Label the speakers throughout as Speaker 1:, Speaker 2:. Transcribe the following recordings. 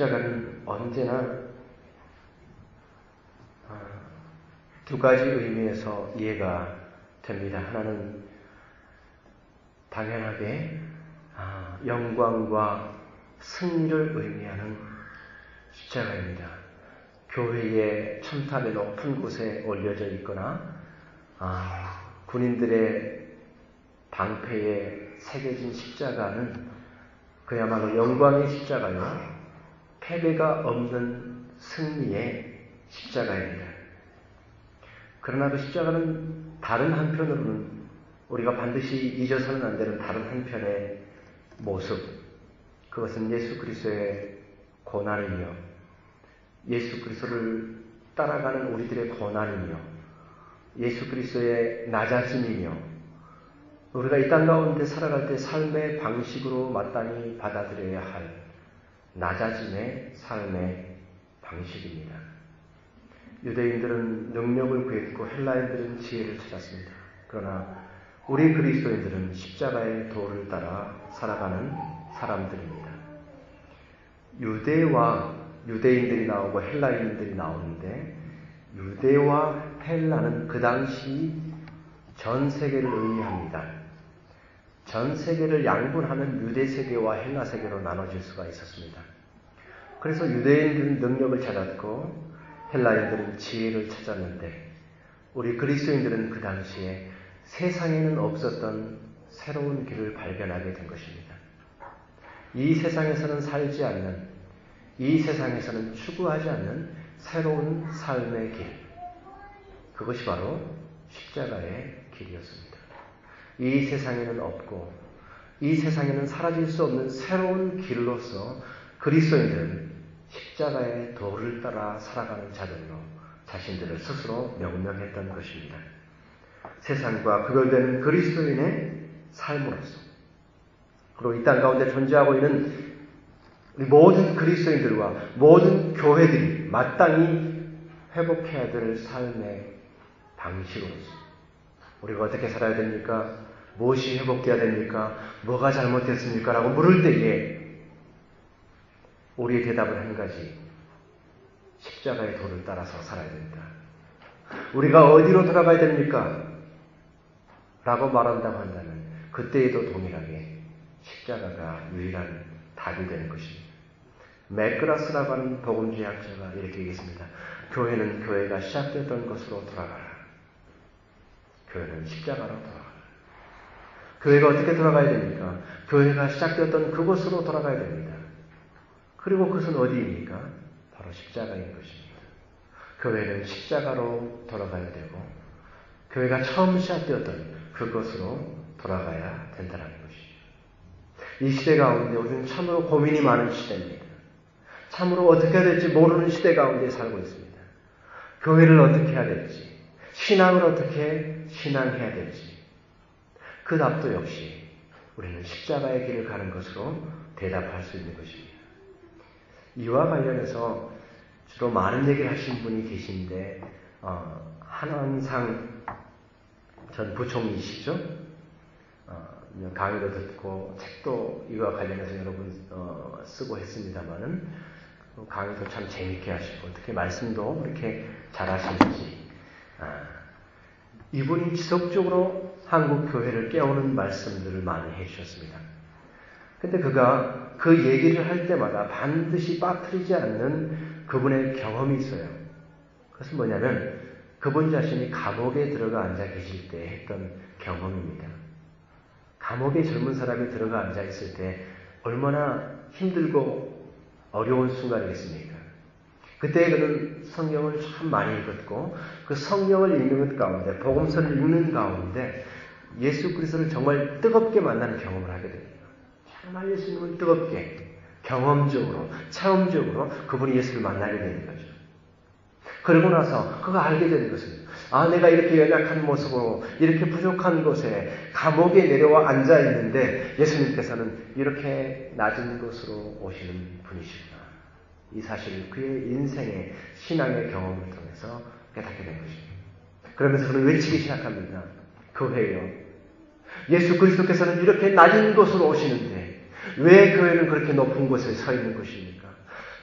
Speaker 1: 십자가는 언제나 두 가지 의미에서 이해가 됩니다. 하나는 당연하게 영광과 승리를 의미하는 십자가입니다. 교회의 첨탑의 높은 곳에 올려져 있거나 군인들의 방패에 새겨진 십자가는 그야말로 영광의 십자가요, 패배가 없는 승리의 십자가입니다. 그러나 그 십자가는 다른 한편으로는 우리가 반드시 잊어서는 안 되는 다른 한편의 모습, 그것은 예수 그리스도의 고난이며 예수 그리스도를 따라가는 우리들의 고난이며 예수 그리스도의 낮아짐이며 우리가 이 땅 가운데 살아갈 때 삶의 방식으로 마땅히 받아들여야 할 낮아짐의 삶의 방식입니다. 유대인들은 능력을 구했고 헬라인들은 지혜를 찾았습니다. 그러나 우리 그리스도인들은 십자가의 도를 따라 살아가는 사람들입니다. 유대인들이 나오고 헬라인들이 나오는데 유대와 헬라는 그 당시 전 세계를 의미합니다. 전 세계를 양분하면 유대 세계와 헬라 세계로 나눠질 수가 있었습니다. 그래서 유대인들은 능력을 찾았고 헬라인들은 지혜를 찾았는데 우리 그리스도인들은 그 당시에 세상에는 없었던 새로운 길을 발견하게 된 것입니다. 이 세상에서는 살지 않는, 이 세상에서는 추구하지 않는 새로운 삶의 길, 그것이 바로 십자가의 길이었습니다. 이 세상에는 없고 이 세상에는 사라질 수 없는 새로운 길로서 그리스도인들은 십자가의 도를 따라 살아가는 자들로 자신들을 스스로 명명했던 것입니다. 세상과 구별되는 그리스도인의 삶으로서 그리고 이 땅 가운데 존재하고 있는 우리 모든 그리스도인들과 모든 교회들이 마땅히 회복해야 될 삶의 방식으로서 우리가 어떻게 살아야 됩니까? 무엇이 회복돼야 됩니까? 뭐가 잘못됐습니까? 라고 물을 때에 우리의 대답은 한 가지, 십자가의 도를 따라서 살아야 됩니다. 우리가 어디로 돌아가야 됩니까? 라고 말한다고 한다면 그때에도 동일하게 십자가가 유일한 답이 되는 것입니다. 맥그라스라고 하는 복음주의학자가 이렇게 얘기했습니다. 교회는 교회가 시작됐던 것으로 돌아가라. 교회는 십자가로 돌아가라. 교회가 어떻게 돌아가야 됩니까? 교회가 시작되었던 그곳으로 돌아가야 됩니다. 그리고 그것은 어디입니까? 바로 십자가인 것입니다. 교회는 십자가로 돌아가야 되고 교회가 처음 시작되었던 그것으로 돌아가야 된다는 것이죠. 이 시대 가운데 우리는 참으로 고민이 많은 시대입니다. 참으로 어떻게 해야 될지 모르는 시대 가운데 살고 있습니다. 교회를 어떻게 해야 될지, 신앙을 어떻게 신앙해야 될지 그 답도 역시 우리는 십자가의 길을 가는 것으로 대답할 수 있는 것입니다. 이와 관련해서 주로 많은 얘기를 하신 분이 계신데 한원상 전 부총리시죠. 강의도 듣고 책도 이와 관련해서 여러분 쓰고 했습니다마는 강의도 참 재밌게 하시고 어떻게 말씀도 그렇게 잘하시는지 이분이 지속적으로 한국 교회를 깨우는 말씀들을 많이 해주셨습니다. 근데 그가 그 얘기를 할 때마다 반드시 빠뜨리지 않는 그분의 경험이 있어요. 그것은 뭐냐면 그분 자신이 감옥에 들어가 앉아 계실 때 했던 경험입니다. 감옥에 젊은 사람이 들어가 앉아 있을 때 얼마나 힘들고 어려운 순간이겠습니까? 그때 그는 성경을 참 많이 읽었고 그 성경을 읽는 것 가운데 복음서를 읽는 가운데 예수 그리스도를 정말 뜨겁게 만나는 경험을 하게 됩니다. 정말 예수님을 뜨겁게 경험적으로 체험적으로 그분이 예수를 만나게 되는 거죠. 그러고 나서 그가 알게 되는 것은 내가 이렇게 연약한 모습으로 이렇게 부족한 곳에 감옥에 내려와 앉아 있는데 예수님께서는 이렇게 낮은 곳으로 오시는 분이시구나. 이 사실을 그의 인생의 신앙의 경험을 통해서 깨닫게 된 것입니다. 그러면서 그는 외치기 시작합니다. 교회요. 예수 그리스도께서는 이렇게 낮은 곳으로 오시는데 왜 교회는 그렇게 높은 곳에 서 있는 것입니까?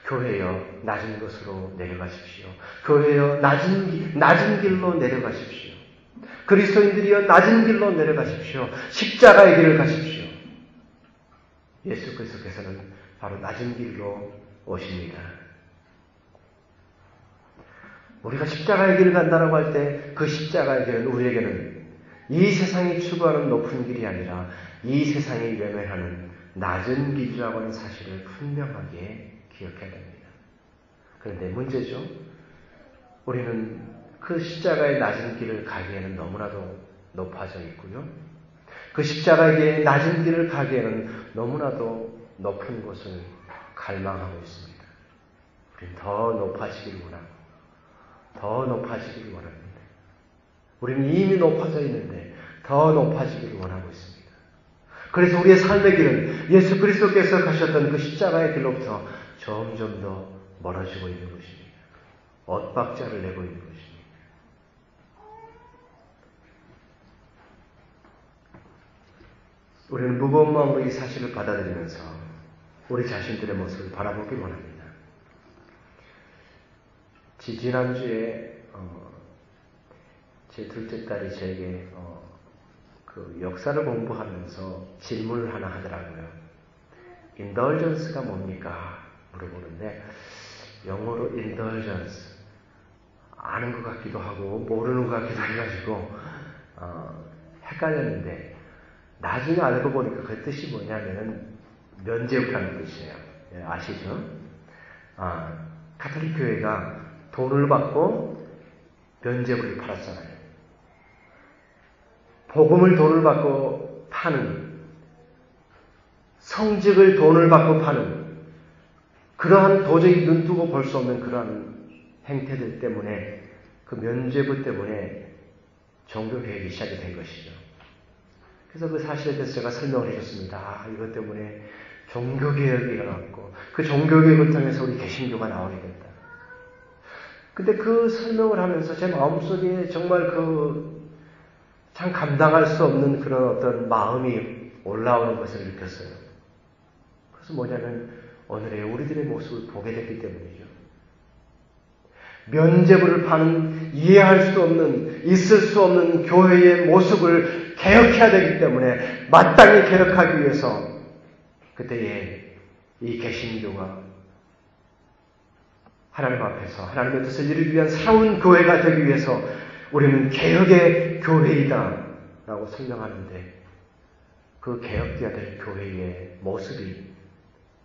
Speaker 1: 교회여 낮은 곳으로 내려가십시오. 교회여 낮은 길로 내려가십시오. 그리스도인들이여 낮은 길로 내려가십시오. 십자가의 길을 가십시오. 예수 그리스도께서는 바로 낮은 길로 오십니다. 우리가 십자가의 길을 간다고 할 때 그 십자가의 길은 우리에게는 이 세상이 추구하는 높은 길이 아니라 이 세상이 외면하는 낮은 길이라고 하는 사실을 분명하게 기억해야 됩니다. 그런데 문제죠. 우리는 그 십자가의 낮은 길을 가기에는 너무나도 높아져 있고요. 그 십자가의 낮은 길을 가기에는 너무나도 높은 곳을 갈망하고 있습니다. 우리는 더 높아지기를 원하고 더 높아지기를 원합니다. 우리는 이미 높아져 있는데 더 높아지기를 원하고 있습니다. 그래서 우리의 삶의 길은 예수 그리스도께서 가셨던 그 십자가의 길로부터 점점 더 멀어지고 있는 것입니다. 엇박자를 내고 있는 것입니다. 우리는 무거운 마음으로 이 사실을 받아들이면서 우리 자신들의 모습을 바라보기 원합니다. 지난주에 제 둘째 딸이 저에게 그 역사를 공부하면서 질문을 하나 하더라고요. indulgence가 뭡니까? 물어보는데 영어로 indulgence 아는 것 같기도 하고 모르는 것 같기도 해가지고 헷갈렸는데 나중에 알고 보니까 그 뜻이 뭐냐면은 면제부라는 뜻이에요. 예, 아시죠? 가톨릭 교회가 돈을 받고 면제부를 팔았잖아요. 복음을 돈을 받고 파는, 성직을 돈을 받고 파는 그러한 도저히 눈뜨고 볼 수 없는 그러한 행태들 때문에 그 면죄부 때문에 종교개혁이 시작이 된 것이죠. 그래서 그 사실에 대해서 제가 설명을 해줬습니다. 이것 때문에 종교개혁이 일어났고 그 종교개혁을 통해서 우리 개신교가 나오게 됐다. 근데 그 설명을 하면서 제 마음속에 정말 참 감당할 수 없는 그런 어떤 마음이 올라오는 것을 느꼈어요. 그래서 뭐냐면 오늘의 우리들의 모습을 보게 됐기 때문이죠. 면죄부를 파는 이해할 수 없는 있을 수 없는 교회의 모습을 개혁해야 되기 때문에 마땅히 개혁하기 위해서 그때에 이 개신교가 하나님 앞에서 하나님의 뜻을 이루기 위한 새로운 교회가 되기 위해서 우리는 개혁의 교회이다 라고 설명하는데 그 개혁되어야 될 교회의 모습이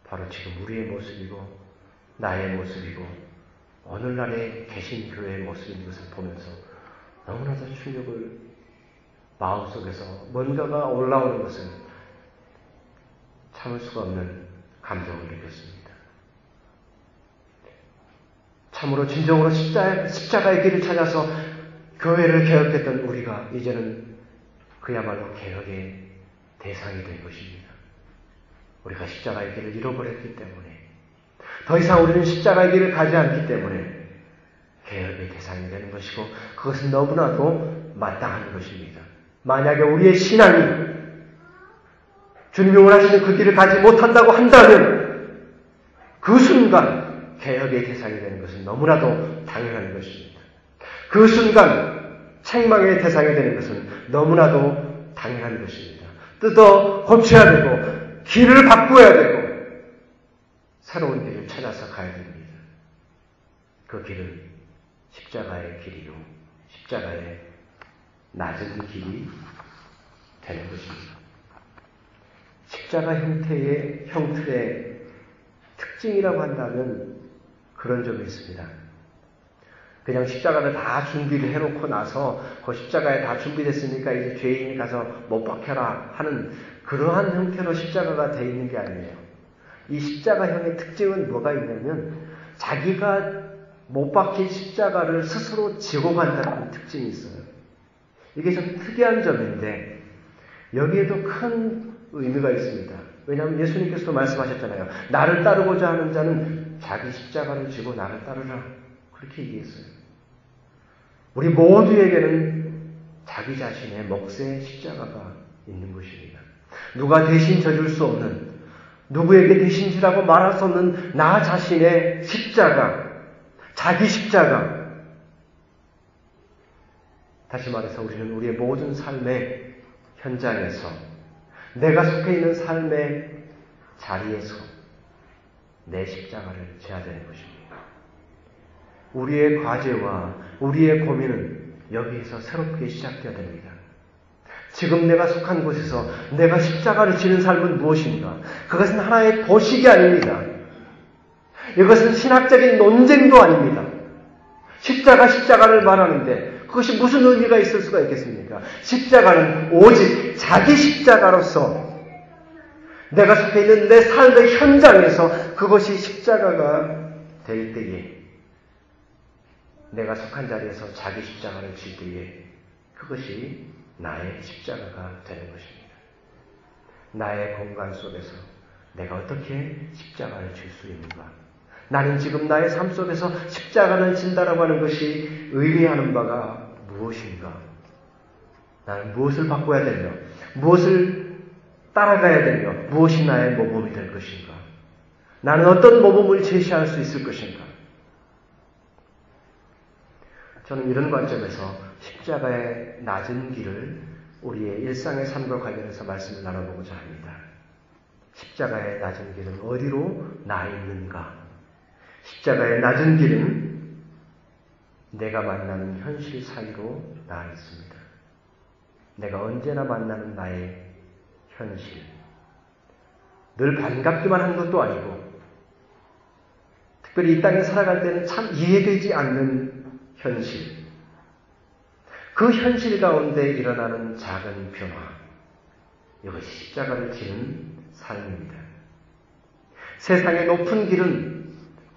Speaker 1: 바로 지금 우리의 모습이고 나의 모습이고 오늘날의 개신교회의 모습인 것을 보면서 너무나도 충격을 마음속에서 뭔가가 올라오는 것을 참을 수가 없는 감정을 느꼈습니다. 참으로 진정으로 십자가의 길을 찾아서 교회를 개혁했던 우리가 이제는 그야말로 개혁의 대상이 된 것입니다. 우리가 십자가의 길을 잃어버렸기 때문에 더 이상 우리는 십자가의 길을 가지 않기 때문에 개혁의 대상이 되는 것이고 그것은 너무나도 마땅한 것입니다. 만약에 우리의 신앙이 주님이 원하시는 그 길을 가지 못한다고 한다면 그 순간 개혁의 대상이 되는 것은 너무나도 당연한 것입니다. 그 순간 책망의 대상이 되는 것은 너무나도 당연한 것입니다. 뜯어 고쳐야 되고 길을 바꾸어야 되고 새로운 길을 찾아서 가야 됩니다. 그 길은 십자가의 길이요 십자가의 낮은 길이 되는 것입니다. 십자가 형태의 특징이라고 한다면 그런 점이 있습니다. 그냥 십자가를 다 준비를 해놓고 나서 그 십자가에 다 준비됐으니까 이제 죄인이 가서 못 박혀라 하는 그러한 형태로 십자가가 되어 있는 게 아니에요. 이 십자가형의 특징은 뭐가 있냐면 자기가 못 박힌 십자가를 스스로 지고 간다는 특징이 있어요. 이게 좀 특이한 점인데 여기에도 큰 의미가 있습니다. 왜냐하면 예수님께서도 말씀하셨잖아요. 나를 따르고자 하는 자는 자기 십자가를 지고 나를 따르라. 그렇게 얘기했어요. 우리 모두에게는 자기 자신의 몫의 십자가가 있는 것입니다. 누가 대신 져줄 수 없는, 누구에게 대신지라고 말할 수 없는 나 자신의 십자가, 자기 십자가. 다시 말해서 우리는 우리의 모든 삶의 현장에서, 내가 속해 있는 삶의 자리에서 내 십자가를 져야 되는 것입니다. 우리의 과제와 우리의 고민은 여기에서 새롭게 시작되어야 됩니다. 지금 내가 속한 곳에서 내가 십자가를 지는 삶은 무엇인가? 그것은 하나의 도식이 아닙니다. 이것은 신학적인 논쟁도 아닙니다. 십자가를 말하는데 그것이 무슨 의미가 있을 수가 있겠습니까? 십자가는 오직 자기 십자가로서 내가 속해 있는 내 삶의 현장에서 그것이 십자가가 될 때에, 내가 속한 자리에서 자기 십자가를 질 때에 그것이 나의 십자가가 되는 것입니다. 나의 공간 속에서 내가 어떻게 십자가를 질 수 있는가? 나는 지금 나의 삶 속에서 십자가를 진다라고 하는 것이 의미하는 바가 무엇인가? 나는 무엇을 바꿔야 되며, 무엇을 따라가야 되며, 무엇이 나의 모범이 될 것인가? 나는 어떤 모범을 제시할 수 있을 것인가? 저는 이런 관점에서 십자가의 낮은 길을 우리의 일상의 삶과 관련해서 말씀을 나눠보고자 합니다. 십자가의 낮은 길은 어디로 나 있는가? 십자가의 낮은 길은 내가 만나는 현실 사이로 나 있습니다. 내가 언제나 만나는 나의 현실. 늘 반갑기만 한 것도 아니고, 특별히 이 땅에 살아갈 때는 참 이해되지 않는 현실. 그 현실 가운데 일어나는 작은 변화. 이것이 십자가를 지는 삶입니다. 세상의 높은 길은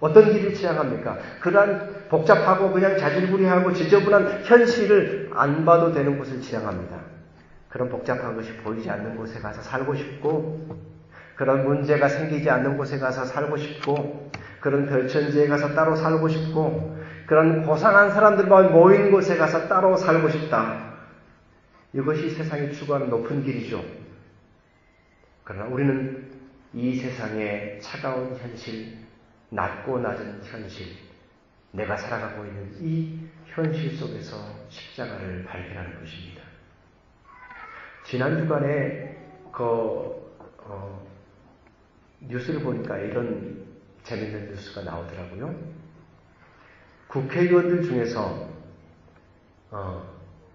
Speaker 1: 어떤 길을 지향합니까? 그러한 복잡하고 그냥 자질구레하고 지저분한 현실을 안 봐도 되는 곳을 지향합니다. 그런 복잡한 것이 보이지 않는 곳에 가서 살고 싶고, 그런 문제가 생기지 않는 곳에 가서 살고 싶고, 그런 별천지에 가서 따로 살고 싶고, 그런 고상한 사람들과 모인 곳에 가서 따로 살고 싶다. 이것이 세상이 추구하는 높은 길이죠. 그러나 우리는 이 세상의 차가운 현실, 낮고 낮은 현실, 내가 살아가고 있는 이 현실 속에서 십자가를 발견하는 것입니다. 지난 주간에 뉴스를 보니까 이런 재밌는 뉴스가 나오더라고요. 국회의원들 중에서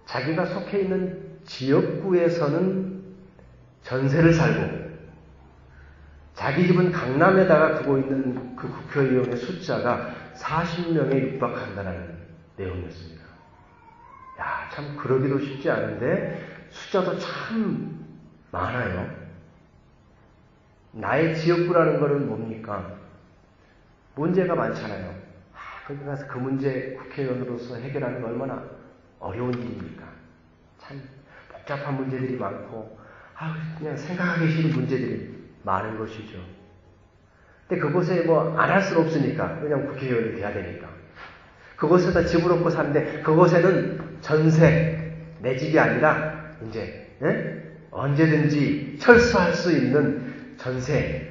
Speaker 1: 자기가 속해 있는 지역구에서는 전세를 살고 자기 집은 강남에다가 두고 있는 그 국회의원의 숫자가 40명에 육박한다는 내용이었습니다. 야, 참 그러기도 쉽지 않은데 숫자도 참 많아요. 나의 지역구라는 것은 뭡니까? 문제가 많잖아요. 거기 가서 그 문제 국회의원으로서 해결하는 건 얼마나 어려운 일입니까? 참 복잡한 문제들이 많고 그냥 생각하기 싫은 문제들이 많은 것이죠. 근데 그곳에 뭐 안 할 수는 없으니까 그냥 국회의원이 돼야 되니까 그곳에다 집을 얻고 사는데 그곳에는 전세 내 집이 아니라 이제 언제든지 철수할 수 있는 전세.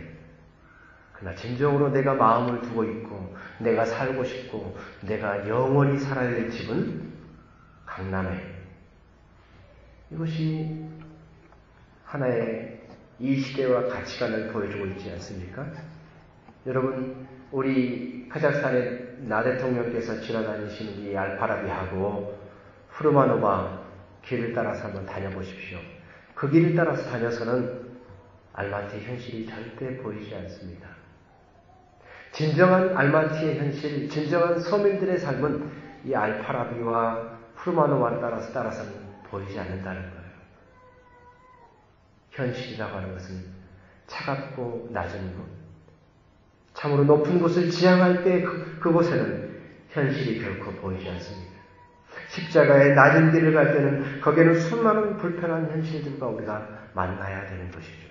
Speaker 1: 그러나 진정으로 내가 마음을 두고 있고 내가 살고 싶고 내가 영원히 살아야 될 집은 강남에. 이것이 하나의 이 시대와 가치관을 보여주고 있지 않습니까? 여러분, 우리 카자흐스탄의 나 대통령께서 지나다니시는 이 알파라비하고 후르마노바 길을 따라서 한번 다녀보십시오. 그 길을 따라서 다녀서는 알마티의 현실이 절대 보이지 않습니다. 진정한 알마티의 현실, 진정한 서민들의 삶은 이 알파라비와 후르마노바를 따라서는 보이지 않는다는 거예요. 현실이라고 하는 것은 차갑고 낮은 곳, 참으로 높은 곳을 지향할 때 그곳에는 현실이 결코 보이지 않습니다. 십자가의 낮은 길을 갈 때는 거기에는 수많은 불편한 현실들과 우리가 만나야 되는 것이죠.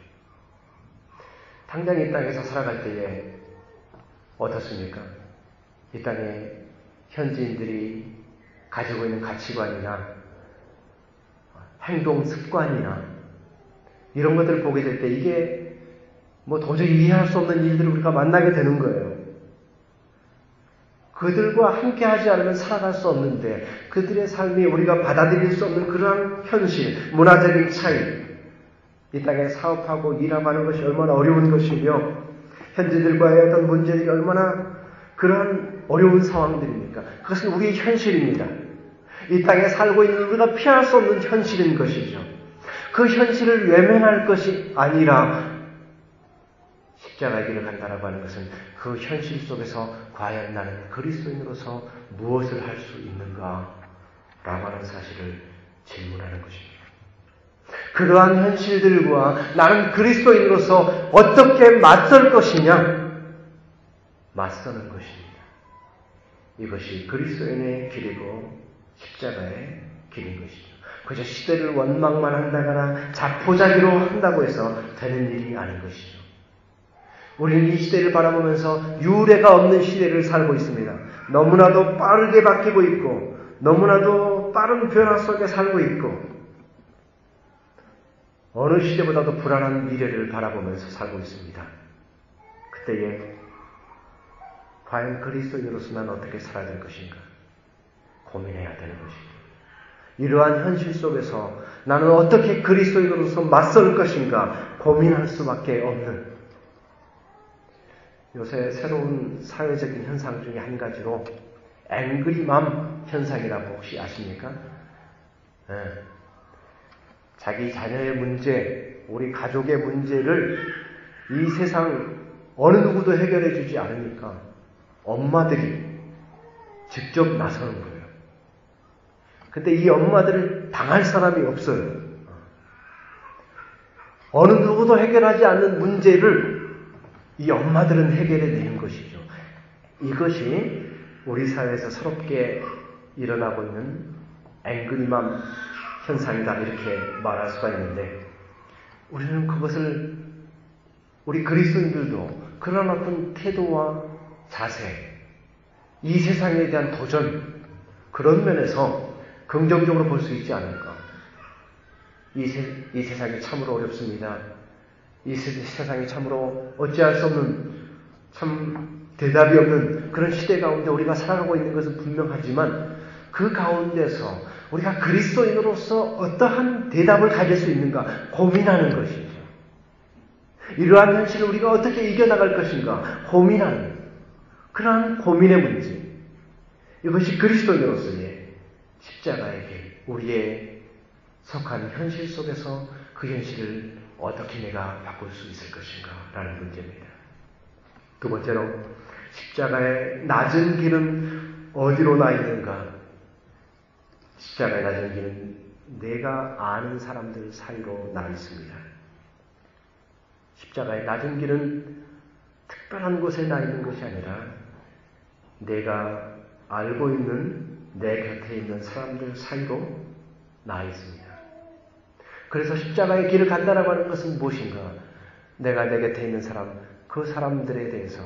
Speaker 1: 당장 이 땅에서 살아갈 때에 어떻습니까? 이 땅에 현지인들이 가지고 있는 가치관이나 행동 습관이나 이런 것들을 보게 될 때 이게 도저히 이해할 수 없는 일들을 우리가 만나게 되는 거예요. 그들과 함께 하지 않으면 살아갈 수 없는데 그들의 삶이 우리가 받아들일 수 없는 그러한 현실, 문화적인 차이, 이 땅에 사업하고 일하고 하는 것이 얼마나 어려운 것이며 현지들과의 어떤 문제들이 얼마나 그러한 어려운 상황들입니까? 그것은 우리의 현실입니다. 이 땅에 살고 있는 우리가 피할 수 없는 현실인 것이죠. 그 현실을 외면할 것이 아니라 십자가의 길을 간다라고 하는 것은 그 현실 속에서 과연 나는 그리스도인으로서 무엇을 할 수 있는가? 라고 하는 사실을 질문하는 것입니다. 그러한 현실들과 나는 그리스도인으로서 어떻게 맞설 것이냐? 맞서는 것입니다. 이것이 그리스도인의 길이고 십자가의 길인 것이죠. 그저 시대를 원망만 한다거나 자포자기로 한다고 해서 되는 일이 아닌 것이죠. 우리는 이 시대를 바라보면서 유례가 없는 시대를 살고 있습니다. 너무나도 빠르게 바뀌고 있고 너무나도 빠른 변화 속에 살고 있고 어느 시대보다도 불안한 미래를 바라보면서 살고 있습니다. 그때에 과연 그리스도인으로서 난 어떻게 살아야 될 것인가 고민해야 되는 것입니다. 이러한 현실 속에서 나는 어떻게 그리스도인으로서 맞설 것인가 고민할 수밖에 없는 요새 새로운 사회적인 현상 중에 한 가지로 앵그리맘 현상이라고 혹시 아십니까? 네. 자기 자녀의 문제, 우리 가족의 문제를 이 세상 어느 누구도 해결해 주지 않으니까 엄마들이 직접 나서는 거예요. 근데 이 엄마들을 당할 사람이 없어요. 어느 누구도 해결하지 않는 문제를 이 엄마들은 해결해 내는 것이죠. 이것이 우리 사회에서 새롭게 일어나고 있는 앵그리맘 현상이다 이렇게 말할 수가 있는데 우리는 그것을 우리 그리스도인들도 그런 어떤 태도와 자세, 이 세상에 대한 도전 그런 면에서 긍정적으로 볼 수 있지 않을까. 이 세상이 참으로 어렵습니다. 이 세상이 참으로 어찌할 수 없는 참 대답이 없는 그런 시대 가운데 우리가 살아가고 있는 것은 분명하지만 그 가운데서 우리가 그리스도인으로서 어떠한 대답을 가질 수 있는가 고민하는 것이죠. 이러한 현실을 우리가 어떻게 이겨나갈 것인가 고민하는 그러한 고민의 문제. 이것이 그리스도인으로서의 십자가의 길, 우리의 속한 현실 속에서 그 현실을 어떻게 내가 바꿀 수 있을 것인가 라는 문제입니다. 두 번째로 십자가의 낮은 길은 어디로 나 있는가? 십자가의 낮은 길은 내가 아는 사람들 사이로 나 있습니다. 십자가의 낮은 길은 특별한 곳에 나 있는 것이 아니라 내가 알고 있는 내 곁에 있는 사람들 사이로 나 있습니다. 그래서 십자가의 길을 간다라고 하는 것은 무엇인가? 내가 내 곁에 있는 사람, 그 사람들에 대해서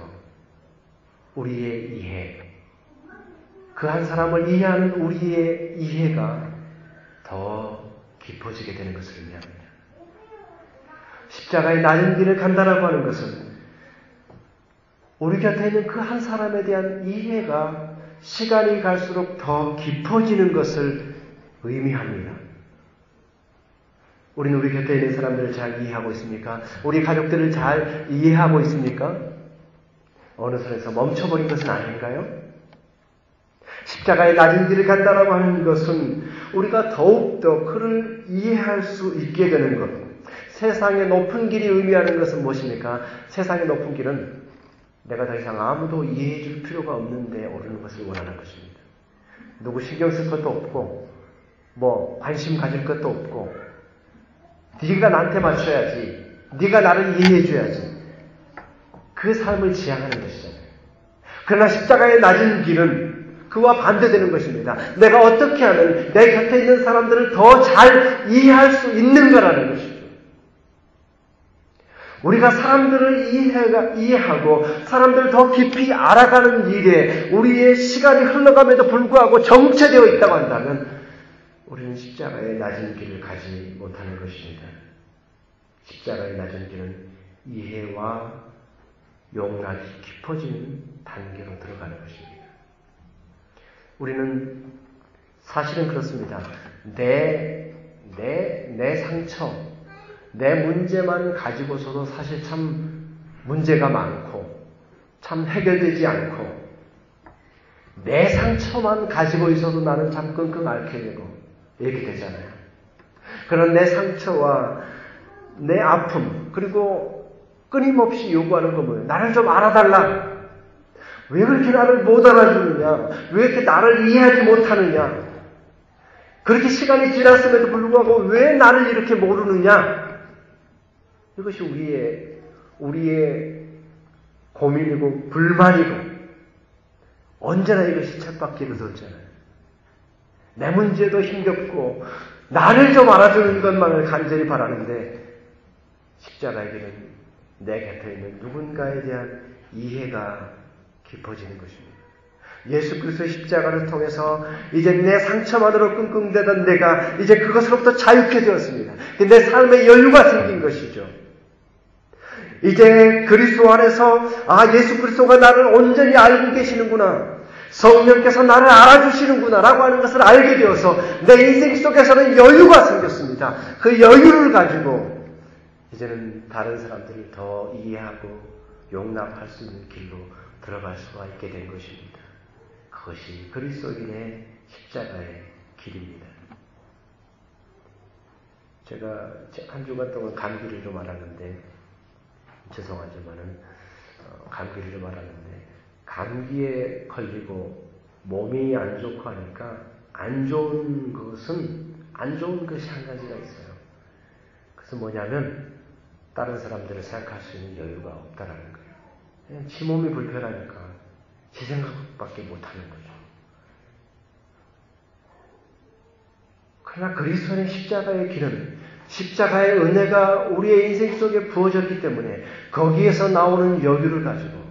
Speaker 1: 우리의 이해, 그 한 사람을 이해하는 우리의 이해가 더 깊어지게 되는 것을 의미합니다. 십자가의 낮은 길을 간다라고 하는 것은 우리 곁에 있는 그 한 사람에 대한 이해가 시간이 갈수록 더 깊어지는 것을 의미합니다. 우리는 우리 곁에 있는 사람들을 잘 이해하고 있습니까? 우리 가족들을 잘 이해하고 있습니까? 어느 선에서 멈춰버린 것은 아닌가요? 십자가의 낮은 길을 간다라고 하는 것은 우리가 더욱더 그를 이해할 수 있게 되는 것. 세상의 높은 길이 의미하는 것은 무엇입니까? 세상의 높은 길은 내가 더 이상 아무도 이해해 줄 필요가 없는데 오르는 것을 원하는 것입니다. 누구 신경 쓸 것도 없고 관심 가질 것도 없고 네가 나한테 맞춰야지, 네가 나를 이해해 줘야지, 그 삶을 지향하는 것이잖아요. 그러나 십자가의 낮은 길은 그와 반대되는 것입니다. 내가 어떻게 하면 내 곁에 있는 사람들을 더 잘 이해할 수 있는가라는 것이죠. 우리가 사람들을 이해하고 사람들을 더 깊이 알아가는 일에 우리의 시간이 흘러감에도 불구하고 정체되어 있다고 한다면 우리는 십자가의 낮은 길을 가지 못하는 것입니다. 십자가의 낮은 길은 이해와 용납이 깊어지는 단계로 들어가는 것입니다. 우리는 사실은 그렇습니다. 내 상처, 내 문제만 가지고서도 사실 참 문제가 많고 참 해결되지 않고 내 상처만 가지고 있어도 나는 참 끙끙 앓게 되고 이렇게 되잖아요. 그런 내 상처와 내 아픔 그리고 끊임없이 요구하는 건 뭐예요? 나를 좀 알아달라. 왜 그렇게 나를 못 알아주느냐? 왜 이렇게 나를 이해하지 못하느냐? 그렇게 시간이 지났음에도 불구하고 왜 나를 이렇게 모르느냐? 이것이 우리의 고민이고 불만이고 언제나 이것이 쳇바퀴를 돌잖아요. 내 문제도 힘겹고 나를 좀 알아주는 것만을 간절히 바라는데 십자가의 길은 내 곁에 있는 누군가에 대한 이해가 깊어지는 것입니다. 예수 그리스도의 십자가를 통해서 이제 내 상처만으로 끙끙대던 내가 이제 그것으로부터 자유케 되었습니다. 내 삶에 여유가 생긴 것이죠. 이제 그리스도 안에서 예수 그리스도가 나를 온전히 알고 계시는구나. 성령께서 나를 알아주시는구나 라고 하는 것을 알게 되어서 내 인생 속에서는 여유가 생겼습니다. 그 여유를 가지고 이제는 다른 사람들을 더 이해하고 용납할 수 있는 길로 들어갈 수가 있게 된 것입니다. 그것이 그리스도인의 십자가의 길입니다. 제가 한 주간 동안 감기를 좀 앓았는데 죄송하지만은 감기를 좀 앓았는데 감기에 걸리고 몸이 안 좋고 하니까 안 좋은 것이 한 가지가 있어요. 그래서 뭐냐면 다른 사람들을 생각할 수 있는 여유가 없다라는 거예요. 그냥 지 몸이 불편하니까 지 생각밖에 못하는 거죠. 그러나 그리스도의 십자가의 길은 십자가의 은혜가 우리의 인생 속에 부어졌기 때문에 거기에서 나오는 여유를 가지고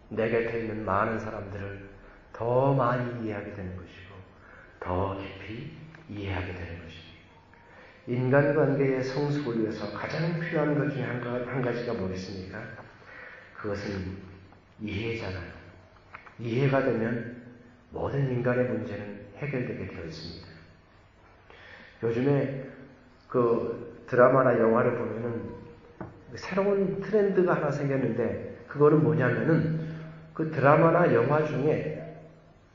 Speaker 1: 내 곁에 있는 많은 사람들을 더 많이 이해하게 되는 것이고 더 깊이 이해하게 되는 것입니다. 인간관계의 성숙을 위해서 가장 필요한 것 중에 한 가지가 뭐겠습니까? 그것은 이해잖아요. 이해가 되면 모든 인간의 문제는 해결되게 되어 있습니다. 요즘에 그 드라마나 영화를 보면은 새로운 트렌드가 하나 생겼는데 그거는 뭐냐면은 그 드라마나 영화 중에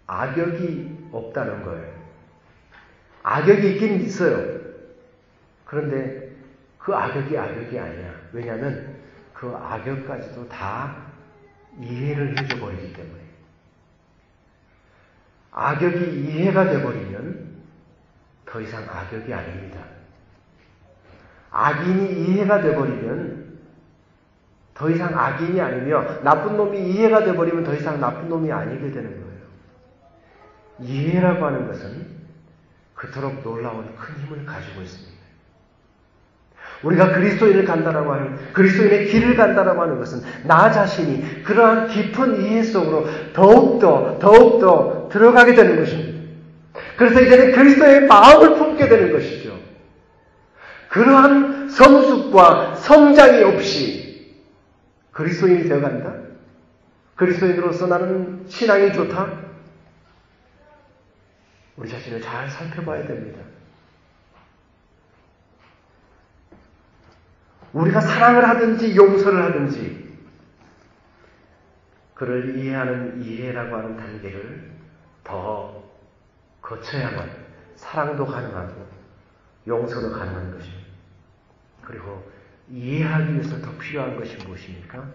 Speaker 1: 악역이 없다는 거예요. 악역이 있긴 있어요. 그런데 그 악역이 아니야. 왜냐하면 그 악역까지도 다 이해를 해줘버리기 때문에. 악역이 이해가 돼버리면 더 이상 악역이 아닙니다. 악인이 이해가 돼버리면 더 이상 악인이 아니며 나쁜 놈이 이해가 돼버리면 더 이상 나쁜 놈이 아니게 되는 거예요. 이해라고 하는 것은 그토록 놀라운 큰 힘을 가지고 있습니다. 우리가 그리스도인을 간다라고 하는 그리스도인의 길을 간다라고 하는 것은 나 자신이 그러한 깊은 이해 속으로 더욱더 들어가게 되는 것입니다. 그래서 이제는 그리스도의 마음을 품게 되는 것이죠. 그러한 성숙과 성장이 없이 그리스도인이 되어간다? 그리스도인으로서 나는 신앙이 좋다? 우리 자신을 잘 살펴봐야 됩니다. 우리가 사랑을 하든지 용서를 하든지 그를 이해하는 이해라고 하는 단계를 더 거쳐야만 사랑도 가능하고 용서도 가능한 것입니다. 그리고 이해하기 위해서 더 필요한 것이 무엇입니까?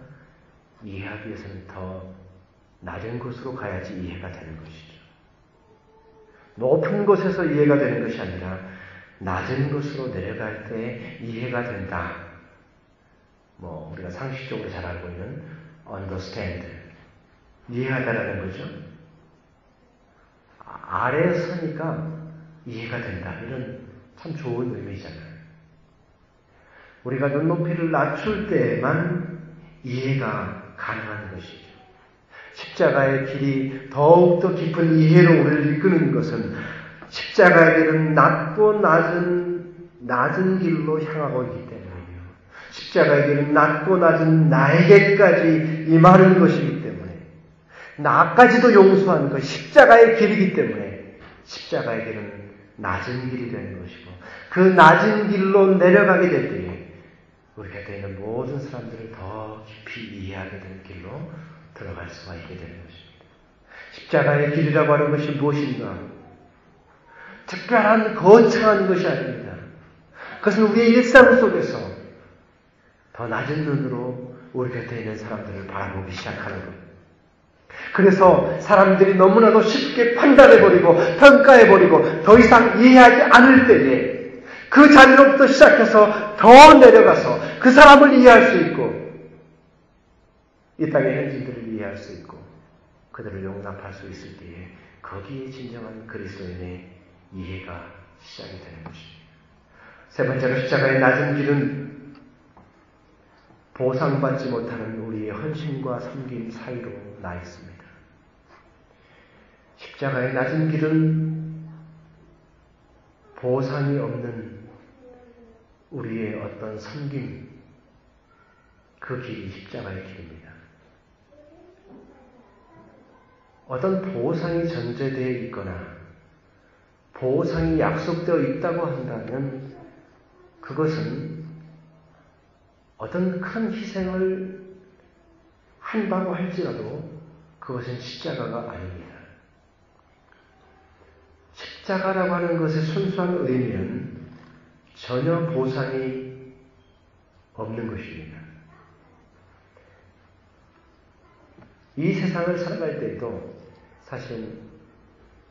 Speaker 1: 이해하기 위해서는 더 낮은 곳으로 가야지 이해가 되는 것이죠. 높은 곳에서 이해가 되는 것이 아니라 낮은 곳으로 내려갈 때 이해가 된다. 우리가 상식적으로 잘 알고 있는 understand, 이해하다라는 거죠. 아래에 서니까 이해가 된다. 이런 참 좋은 의미잖아요. 우리가 눈높이를 낮출 때에만 이해가 가능한 것이죠. 십자가의 길이 더욱더 깊은 이해로 우리를 이끄는 것은 십자가의 길은 낮고 낮은 길로 향하고 있기 때문이에요. 십자가의 길은 낮고 낮은 나에게까지 임하는 것이기 때문에, 나까지도 용서한 것, 십자가의 길이기 때문에 십자가의 길은 낮은 길이 되는 것이고, 그 낮은 길로 내려가게 될 때에 우리 곁에 있는 모든 사람들을 더 깊이 이해하게 되는 길로 들어갈 수가 있게 되는 것입니다. 십자가의 길이라고 하는 것이 무엇인가? 특별한 거창한 것이 아닙니다. 그것은 우리의 일상 속에서 더 낮은 눈으로 우리 곁에 있는 사람들을 바라보기 시작하는 것. 그래서 사람들이 너무나도 쉽게 판단해버리고 평가해버리고 더 이상 이해하지 않을 때에 그 자리로부터 시작해서 더 내려가서 그 사람을 이해할 수 있고 이 땅의 현지인들을 이해할 수 있고 그들을 용납할 수 있을 때에 거기에 진정한 그리스도인의 이해가 시작이 되는 것입니다. 세 번째로 십자가의 낮은 길은 보상받지 못하는 우리의 헌신과 섬김 사이로 나 있습니다. 십자가의 낮은 길은 보상이 없는 우리의 어떤 섬김, 그 길이 십자가의 길입니다. 어떤 보상이 전제되어 있거나 보상이 약속되어 있다고 한다면 그것은 어떤 큰 희생을 한다고 할지라도 그것은 십자가가 아닙니다. 십자가라고 하는 것의 순수한 의미는 전혀 보상이 없는 것입니다. 이 세상을 살아갈 때도 사실은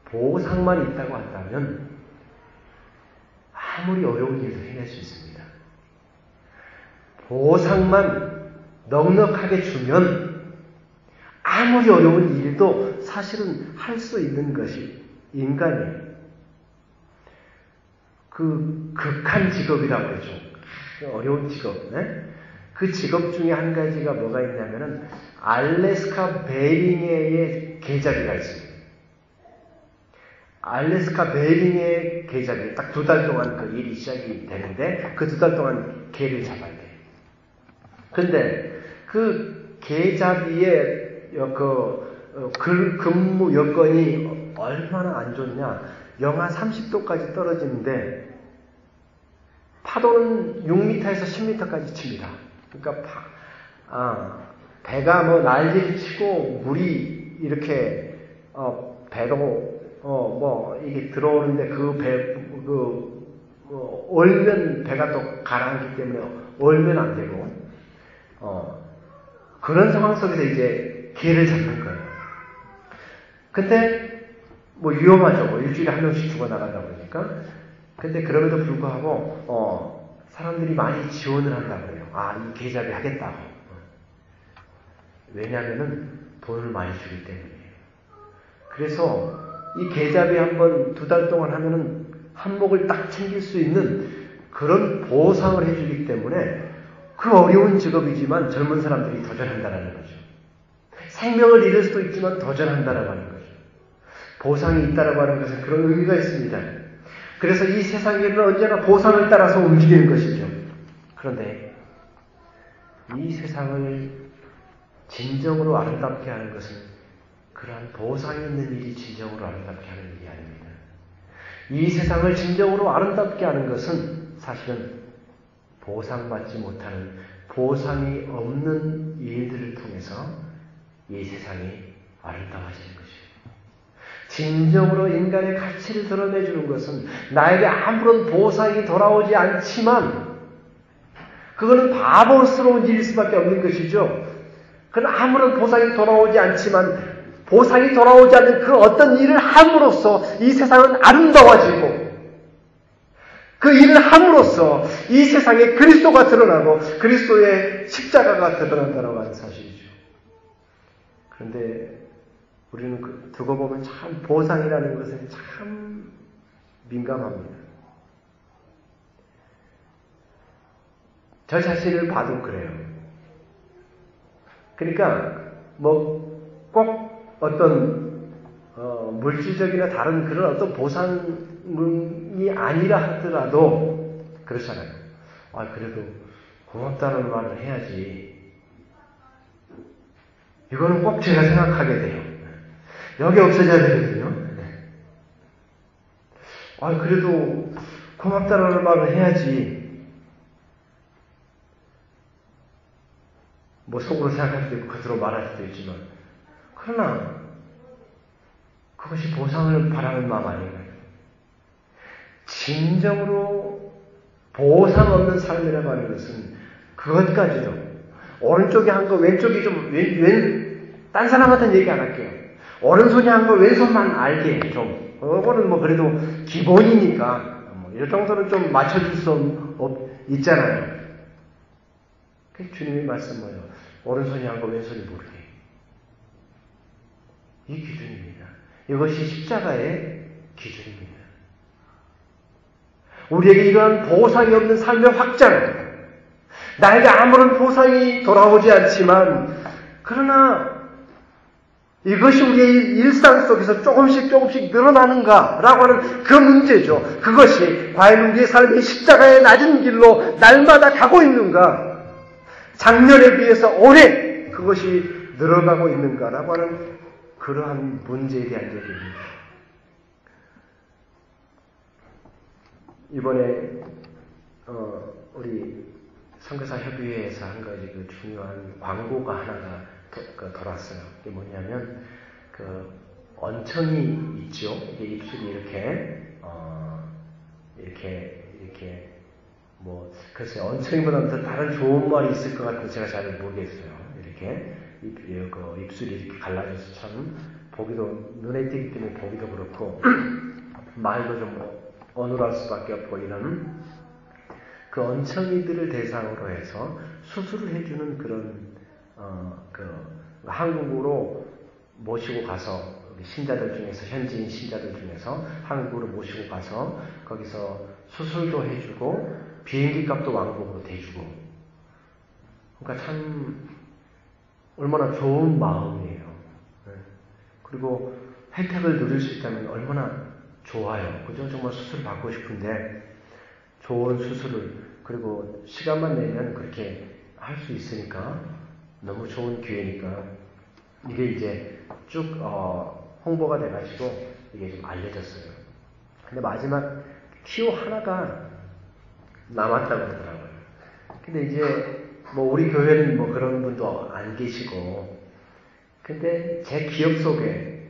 Speaker 1: 보상만 있다고 한다면 아무리 어려운 일도 해낼 수 있습니다. 보상만 넉넉하게 주면 아무리 어려운 일도 사실은 할 수 있는 것이 인간이에요. 그 극한 직업이라고 그러죠. 어려운 직업. 네? 그 직업 중에 한 가지가 뭐가 있냐면은 알래스카 베링해의 개잡이가 있습니다. 알래스카 베링해 개잡이 딱 2달 동안 그 일이 시작이 되는데 그 2달 동안 개를 잡아야 돼요. 근데 그 개잡이의 근무 여건이 얼마나 안 좋냐? 영하 30도까지 떨어지는데 파도는 6m에서 10m까지 칩니다. 그러니까 배가 뭐 난리를 치고 물이 이렇게 배로 이게 들어오는데 얼면 배가 또 가라앉기 때문에 얼면 안 되고 그런 상황 속에서 이제 개를 잡는 거예요. 근데 뭐 위험하죠. 일주일에 한 명씩 죽어나간다 보니까. 근데 그럼에도 불구하고 사람들이 많이 지원을 한다고 그래요. 이 개잡이 하겠다고. 왜냐하면은 돈을 많이 주기 때문이에요. 그래서 이 개잡이 한번 2달 동안 하면은 한몫을 딱 챙길 수 있는 그런 보상을 해주기 때문에 그 어려운 직업이지만 젊은 사람들이 도전한다는 거죠. 생명을 잃을 수도 있지만 도전한다라고 하는 거죠. 보상이 있다라고 하는 것은 그런 의미가 있습니다. 그래서 이 세상에는 언제나 보상을 따라서 움직이는 것이죠. 그런데 이 세상을 진정으로 아름답게 하는 것은 그러한 보상이 있는 일이 진정으로 아름답게 하는 일이 아닙니다. 이 세상을 진정으로 아름답게 하는 것은 사실은 보상받지 못하는 보상이 없는 일들을 통해서 이 세상이 아름다워지는 것입니다. 진정으로 인간의 가치를 드러내주는 것은 나에게 아무런 보상이 돌아오지 않지만 그거는 바보스러운 일일 수밖에 없는 것이죠. 그건 아무런 보상이 돌아오지 않지만 보상이 돌아오지 않는 그 어떤 일을 함으로써 이 세상은 아름다워지고 그 일을 함으로써 이 세상에 그리스도가 드러나고 그리스도의 십자가가 드러난다고 하는 사실이죠. 그런데 우리는 두고 보면 참 보상이라는 것에 참 민감합니다. 저 자신을 봐도 그래요. 그러니까 꼭 어떤 물질적이나 다른 그런 어떤 보상이 아니라 하더라도 그렇잖아요. 그래도 고맙다는 말을 해야지. 이거는 꼭 제가 생각하게 돼요. 여기 없어져야 되거든요. 그래도 고맙다는 말을 해야지. 뭐 속으로 생각할 수도 있고 겉으로 말할 수도 있지만, 그러나 그것이 보상을 바라는 마음 아닌가요? 진정으로 보상 없는 삶이라고 하는 것은 그것까지도 오른쪽이 한 거 왼쪽이 좀 딴 사람한테는 얘기 안 할게요. 오른손이 한 거 왼손만 알게 좀. 그거는 뭐 그래도 기본이니까 이 정도는 좀 맞춰줄 수 있잖아요. 그 주님의 말씀 뭐예요? 오른손이 한 거 왼손이 모르게. 이 기준입니다. 이것이 십자가의 기준입니다. 우리에게 이러한 보상이 없는 삶의 확장, 나에게 아무런 보상이 돌아오지 않지만, 그러나 이것이 우리의 일상 속에서 조금씩 늘어나는가라고 하는 그 문제죠. 그것이 과연 우리의 삶이 십자가의 낮은 길로 날마다 가고 있는가, 작년에 비해서 올해 그것이 늘어가고 있는가라고 하는 그러한 문제에 대한 얘기입니다. 이번에 우리 선교사 협의회에서 한 가지 그 중요한 광고가 하나가 돌았어요. 이게 뭐냐면 그 언청이 있죠. 이게 입술이 이렇게 뭐 글쎄 언청이보다는 더 다른 좋은 말이 있을 것 같은데 제가 잘 모르겠어요. 이렇게 입술이 이렇게 갈라져서 참 보기도 눈에 띄기 때문에 보기도 그렇고 말도 좀 어눌할 수밖에 없고 이런 그 언청이들을 대상으로 해서 수술을 해주는 그런 한국으로 모시고 가서 신자들 중에서 현지인 신자들 중에서 한국으로 모시고 가서 거기서 수술도 해주고 비행기 값도 왕복으로 대주고 그러니까 참 얼마나 좋은 마음이에요. 그리고 혜택을 누릴 수 있다면 얼마나 좋아요. 그죠? 정말 수술 받고 싶은데 좋은 수술을 그리고 시간만 내면 그렇게 할 수 있으니까 너무 좋은 기회니까 이게 이제 쭉 홍보가 돼가지고 이게 좀 알려졌어요. 근데 마지막 키오 하나가 남았다고 그러더라고요. 근데 이제 뭐 우리 교회는 뭐 그런 분도 안 계시고 근데 제 기억 속에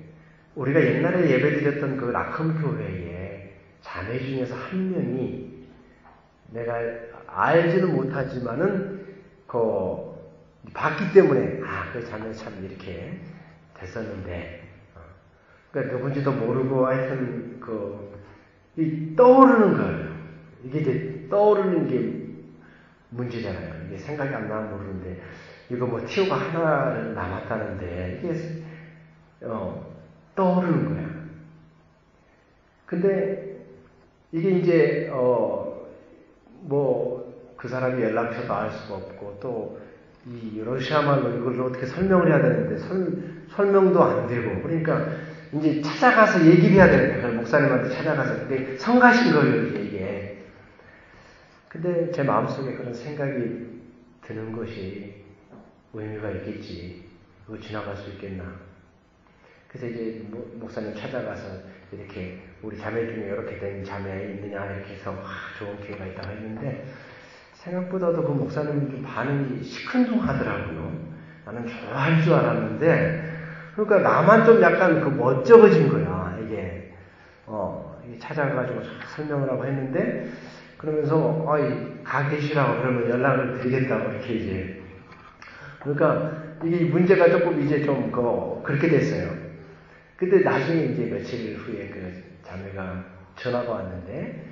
Speaker 1: 우리가 옛날에 예배드렸던 그 라컴 교회에 자매 중에서 한 명이 내가 알지는 못하지만은 봤기 때문에 그 자매 참 이렇게 됐었는데 그러니까 누군지도 모르고 하여튼 떠오르는 거예요. 이게 이제 떠오르는 게 문제잖아요. 이게 생각이 안 나면 모르는데 이거 뭐 티오가 하나 남았다는데 이게 떠오르는 거야. 근데 이게 이제 뭐 그 사람이 연락처도 알 수가 없고 또 이 러시아 말로 이걸 어떻게 설명을 해야 되는데 설명도 안 되고 그러니까 이제 찾아가서 얘기를 해야 되는 거예요. 목사님한테 찾아가서 근데 성가신 거예요 이게. 근데 제 마음속에 그런 생각이 드는 것이 의미가 있겠지. 그거 지나갈 수 있겠나. 그래서 이제 목사님 찾아가서 이렇게 우리 자매 중에 이렇게 된 자매 있느냐 이렇게 해서 좋은 기회가 있다고 했는데 생각보다도 그 목사님 좀 반응이 시큰둥하더라고요. 나는 좋아할 줄 알았는데 그러니까 나만 좀 약간 멋쩍어진 거야 이게. 이게 찾아가가지고 설명을 하고 했는데 그러면서 가 계시라고 그러면 연락을 드리겠다고 이렇게 이제 그러니까 이게 문제가 조금 이제 좀 그렇게 됐어요. 근데 나중에 이제 며칠 후에 그 자매가 전화가 왔는데,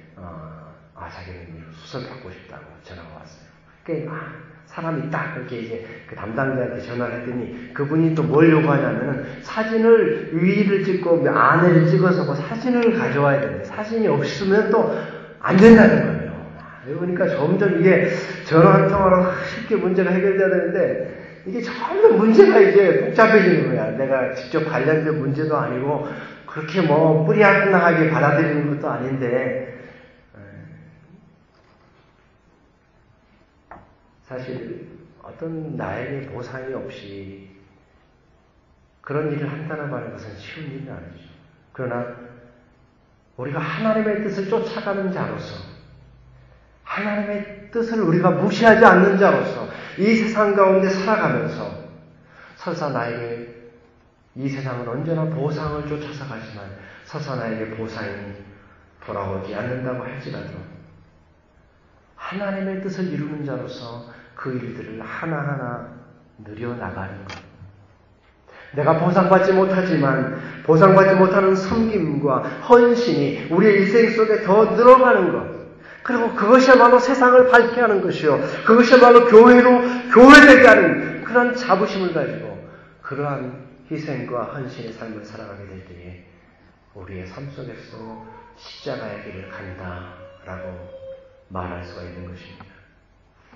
Speaker 1: 자기는 수술 받고 싶다고 전화가 왔어요. 그러니까, 사람이 딱 그렇게 이제 그 담당자한테 전화를 했더니 그분이 또 뭘 요구하냐면은 사진을 위를 찍고 아내를 찍어서 그 사진을 가져와야 되는데 사진이 없으면 또 안 된다는 거예요. 그러니까 점점 이게 전화 한 통화로 쉽게 문제가 해결돼야 되는데 이게 점점 문제가 이제 복잡해지는 거야. 내가 직접 관련된 문제도 아니고 그렇게 뭐 뿌리하게 받아들이는 것도 아닌데 사실 어떤 나에게 보상이 없이 그런 일을 한다는 말은 것은 쉬운 일은 아니죠. 그러나 우리가 하나님의 뜻을 쫓아가는 자로서, 하나님의 뜻을 우리가 무시하지 않는 자로서 이 세상 가운데 살아가면서 설사 나에게 이 세상은 언제나 보상을 쫓아서 가지만 설사 나에게 보상이 돌아오지 않는다고 할지라도 하나님의 뜻을 이루는 자로서 그 일들을 하나하나 누려나가는 것. 내가 보상받지 못하지만 보상받지 못하는 섬김과 헌신이 우리의 일생 속에 더 늘어가는 것. 그리고 그것이야말로 세상을 밝게 하는 것이요. 그것이야말로 교회되게 하는 그런 자부심을 가지고 그러한 희생과 헌신의 삶을 살아가게 될 때에 우리의 삶 속에서 십자가의 길을 간다라고 말할 수가 있는 것입니다.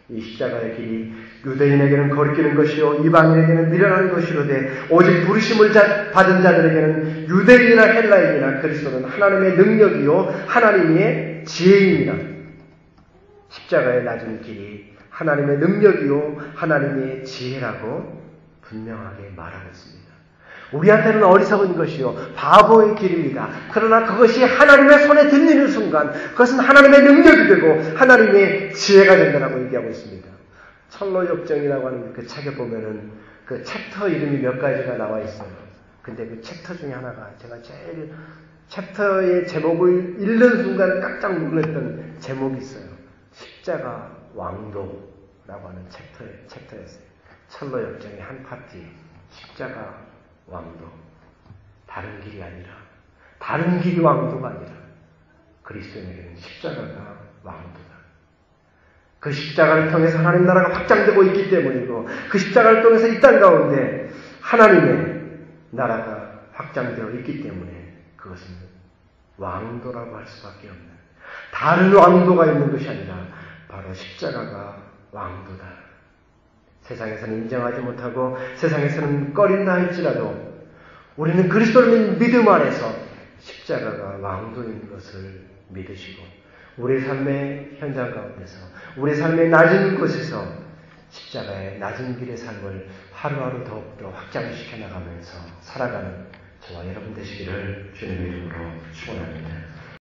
Speaker 1: 이 십자가의 길이 유대인에게는 거리끼는 것이요 이방인에게는 미련한 것이로되 오직 부르심을 받은 자들에게는 유대인이나 헬라인이나 그리스도는 하나님의 능력이요 하나님의 지혜입니다. 십자가의 낮은 길이 하나님의 능력이요 하나님의 지혜라고 분명하게 말하고 있습니다. 우리한테는 어리석은 것이요 바보의 길입니다. 그러나 그것이 하나님의 손에 들리는 순간 그것은 하나님의 능력이 되고 하나님의 지혜가 된다고 얘기하고 있습니다. 철로역정이라고 하는 그 책에 보면은 그 챕터 이름이 몇 가지가 나와 있어요. 근데 그 챕터 중에 하나가 제가 제일 챕터의 제목을 읽는 순간 깜짝 놀랐던 제목이 있어요. 십자가 왕도라고 하는 챕터였어요. 철로역정의 한 파티 십자가 왕도. 다른 길이 아니라, 다른 길이 왕도가 아니라 그리스도인에게는 십자가가 왕도다. 그 십자가를 통해서 하나님 나라가 확장되고 있기 때문이고 그 십자가를 통해서 이 땅 가운데 하나님의 나라가 확장되어 있기 때문에 그것은 왕도라고 할 수밖에 없는, 다른 왕도가 있는 것이 아니라 바로 십자가가 왕도다. 세상에서는 인정하지 못하고 세상에서는 꺼린다 할지라도 우리는 그리스도를 믿음 안에서 십자가가 왕도인 것을 믿으시고 우리 삶의 현장 가운데서 우리 삶의 낮은 곳에서 십자가의 낮은 길의 삶을 하루하루 더욱더 확장시켜 나가면서 살아가는 저와 여러분 되시기를 주님의 이름으로 축원합니다.